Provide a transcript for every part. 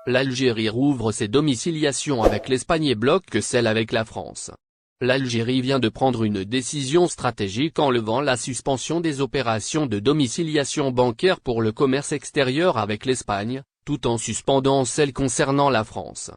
l'Algérie rouvre ses domiciliations avec l'Espagne et bloque celle avec la France. L'Algérie vient de prendre une décision stratégique en levant la suspension des opérations de domiciliation bancaire pour le commerce extérieur avec l'Espagne, tout en suspendant celles concernant la France.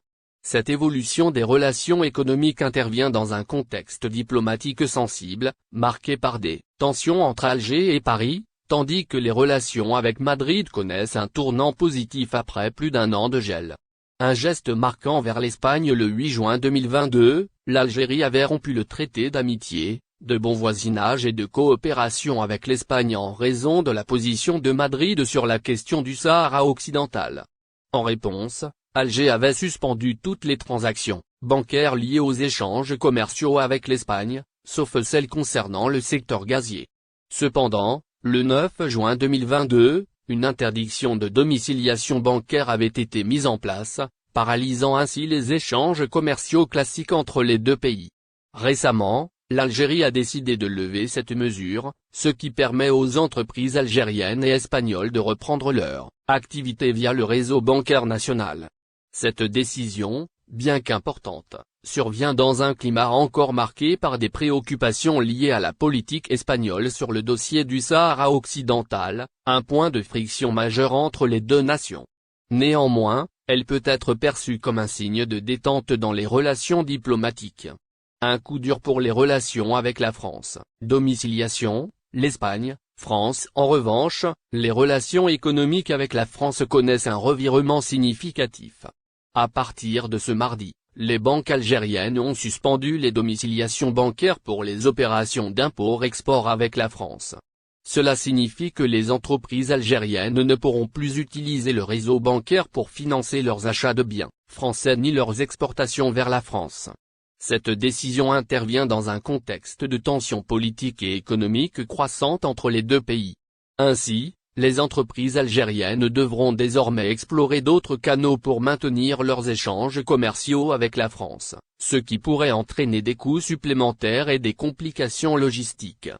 Cette évolution des relations économiques intervient dans un contexte diplomatique sensible, marqué par des tensions entre Alger et Paris, tandis que les relations avec Madrid connaissent un tournant positif après plus d'un an de gel. Un geste marquant vers l'Espagne le 8 juin 2022, l'Algérie avait rompu le traité d'amitié, de bon voisinage et de coopération avec l'Espagne en raison de la position de Madrid sur la question du Sahara occidental. En réponse, Alger avait suspendu toutes les transactions bancaires liées aux échanges commerciaux avec l'Espagne, sauf celles concernant le secteur gazier. Cependant, le 9 juin 2022, une interdiction de domiciliation bancaire avait été mise en place, paralysant ainsi les échanges commerciaux classiques entre les deux pays. Récemment, l'Algérie a décidé de lever cette mesure, ce qui permet aux entreprises algériennes et espagnoles de reprendre leur activité via le réseau bancaire national. Cette décision, bien qu'importante, survient dans un climat encore marqué par des préoccupations liées à la politique espagnole sur le dossier du Sahara occidental, un point de friction majeur entre les deux nations. Néanmoins, elle peut être perçue comme un signe de détente dans les relations diplomatiques. Un coup dur pour les relations avec la France. Domiciliation, l'Espagne, France. En revanche, les relations économiques avec la France connaissent un revirement significatif. À partir de ce mardi, les banques algériennes ont suspendu les domiciliations bancaires pour les opérations d'import-export avec la France. Cela signifie que les entreprises algériennes ne pourront plus utiliser le réseau bancaire pour financer leurs achats de biens français ni leurs exportations vers la France. Cette décision intervient dans un contexte de tensions politiques et économiques croissantes entre les deux pays. Ainsi, les entreprises algériennes devront désormais explorer d'autres canaux pour maintenir leurs échanges commerciaux avec la France, ce qui pourrait entraîner des coûts supplémentaires et des complications logistiques.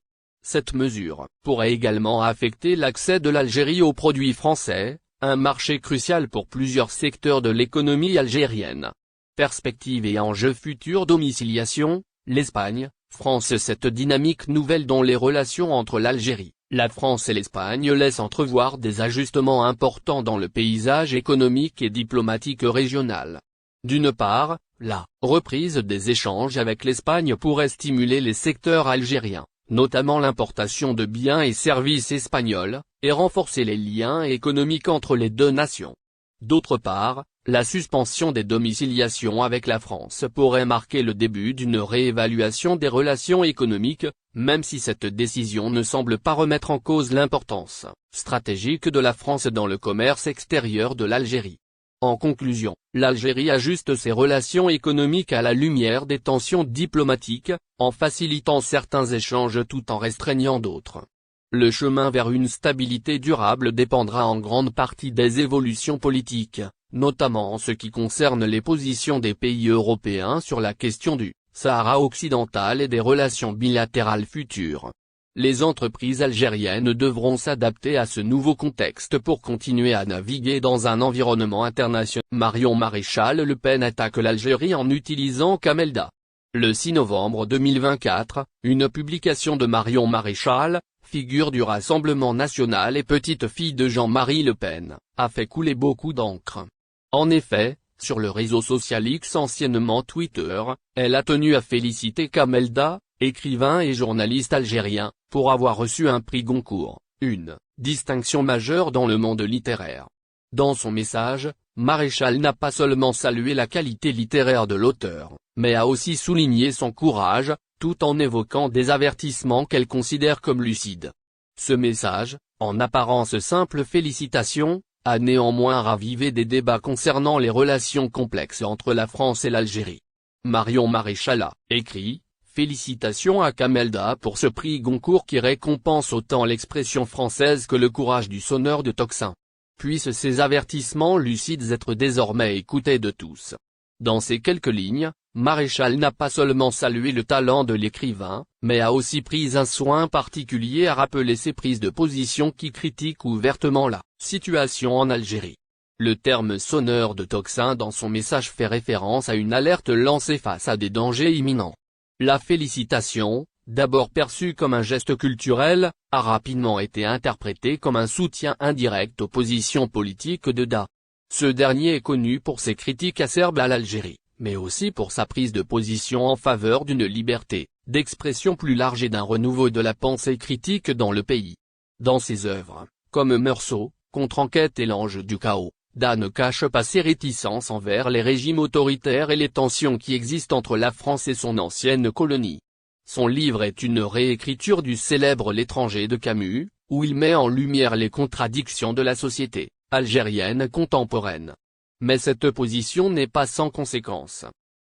Cette mesure pourrait également affecter l'accès de l'Algérie aux produits français, un marché crucial pour plusieurs secteurs de l'économie algérienne. Perspectives et enjeux futurs. Domiciliation, l'Espagne, France. Cette dynamique nouvelle dans les relations entre l'Algérie, la France et l'Espagne laisse entrevoir des ajustements importants dans le paysage économique et diplomatique régional. D'une part, la reprise des échanges avec l'Espagne pourrait stimuler les secteurs algériens, notamment l'importation de biens et services espagnols, et renforcer les liens économiques entre les deux nations. D'autre part, la suspension des domiciliations avec la France pourrait marquer le début d'une réévaluation des relations économiques, même si cette décision ne semble pas remettre en cause l'importance stratégique de la France dans le commerce extérieur de l'Algérie. En conclusion, l'Algérie ajuste ses relations économiques à la lumière des tensions diplomatiques, en facilitant certains échanges tout en restreignant d'autres. Le chemin vers une stabilité durable dépendra en grande partie des évolutions politiques, notamment en ce qui concerne les positions des pays européens sur la question du Sahara occidental et des relations bilatérales futures. Les entreprises algériennes devront s'adapter à ce nouveau contexte pour continuer à naviguer dans un environnement international. Marion Maréchal Le Pen attaque l'Algérie en utilisant Camelda. Le 6 novembre 2024, une publication de Marion Maréchal, figure du Rassemblement national et petite-fille de Jean-Marie Le Pen, a fait couler beaucoup d'encre. En effet, sur le réseau social X anciennement Twitter, elle a tenu à féliciter Camelda, écrivain et journaliste algérien, pour avoir reçu un prix Goncourt, une distinction majeure dans le monde littéraire. Dans son message, Maréchal n'a pas seulement salué la qualité littéraire de l'auteur, mais a aussi souligné son courage, tout en évoquant des avertissements qu'elle considère comme lucides. Ce message, en apparence simple félicitation, a néanmoins ravivé des débats concernant les relations complexes entre la France et l'Algérie. Marion Maréchal a écrit « Félicitations à Camelda pour ce prix Goncourt qui récompense autant l'expression française que le courage du sonneur de tocsin. Puissent ces avertissements lucides être désormais écoutés de tous. » Dans ces quelques lignes, Maréchal n'a pas seulement salué le talent de l'écrivain, mais a aussi pris un soin particulier à rappeler ses prises de position qui critiquent ouvertement la situation en Algérie. Le terme sonneur de tocsin dans son message fait référence à une alerte lancée face à des dangers imminents. La félicitation, d'abord perçue comme un geste culturel, a rapidement été interprétée comme un soutien indirect aux positions politiques de Da. Ce dernier est connu pour ses critiques acerbes à l'Algérie, mais aussi pour sa prise de position en faveur d'une liberté d'expression plus large et d'un renouveau de la pensée critique dans le pays. Dans ses œuvres, comme Meursault, Contre-enquête et l'ange du chaos, Da ne cache pas ses réticences envers les régimes autoritaires et les tensions qui existent entre la France et son ancienne colonie. Son livre est une réécriture du célèbre L'étranger de Camus, où il met en lumière les contradictions de la société algérienne contemporaine. Mais cette position n'est pas sans conséquences.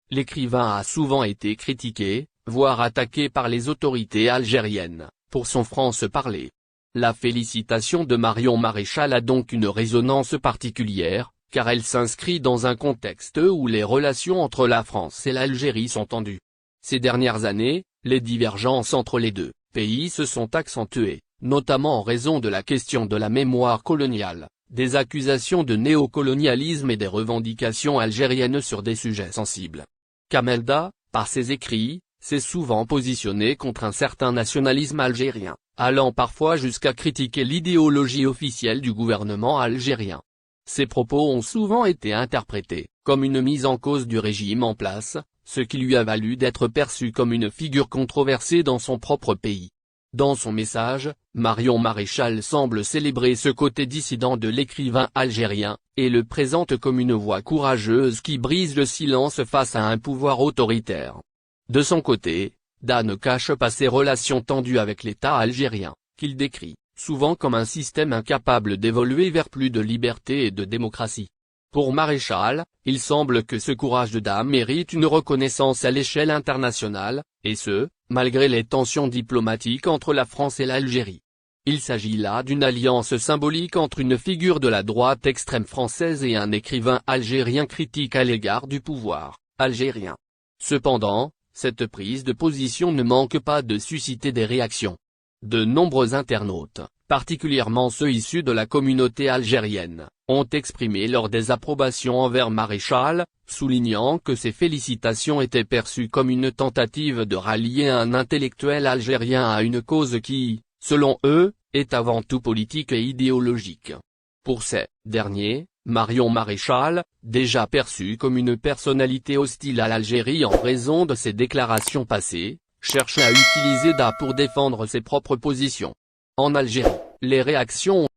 L'écrivain a souvent été critiqué, voire attaqué par les autorités algériennes, pour son franc-parler. La félicitation de Marion Maréchal a donc une résonance particulière, car elle s'inscrit dans un contexte où les relations entre la France et l'Algérie sont tendues. Ces dernières années, les divergences entre les deux pays se sont accentuées, notamment en raison de la question de la mémoire coloniale, des accusations de néocolonialisme et des revendications algériennes sur des sujets sensibles. Kamel Da, par ses écrits, s'est souvent positionné contre un certain nationalisme algérien, allant parfois jusqu'à critiquer l'idéologie officielle du gouvernement algérien. Ses propos ont souvent été interprétés comme une mise en cause du régime en place, ce qui lui a valu d'être perçu comme une figure controversée dans son propre pays. Dans son message, Marion Maréchal semble célébrer ce côté dissident de l'écrivain algérien, et le présente comme une voix courageuse qui brise le silence face à un pouvoir autoritaire. De son côté, Da ne cache pas ses relations tendues avec l'État algérien, qu'il décrit souvent comme un système incapable d'évoluer vers plus de liberté et de démocratie. Pour Maréchal, il semble que ce courage de Da mérite une reconnaissance à l'échelle internationale, et ce, malgré les tensions diplomatiques entre la France et l'Algérie. Il s'agit là d'une alliance symbolique entre une figure de la droite extrême française et un écrivain algérien critique à l'égard du pouvoir algérien. Cependant, cette prise de position ne manque pas de susciter des réactions. De nombreux internautes, particulièrement ceux issus de la communauté algérienne, ont exprimé leur désapprobation envers Maréchal, soulignant que ces félicitations étaient perçues comme une tentative de rallier un intellectuel algérien à une cause qui, selon eux, est avant tout politique et idéologique. Pour ces derniers, Marion Maréchal, déjà perçue comme une personnalité hostile à l'Algérie en raison de ses déclarations passées, cherche à utiliser Da pour défendre ses propres positions. En Algérie, les réactions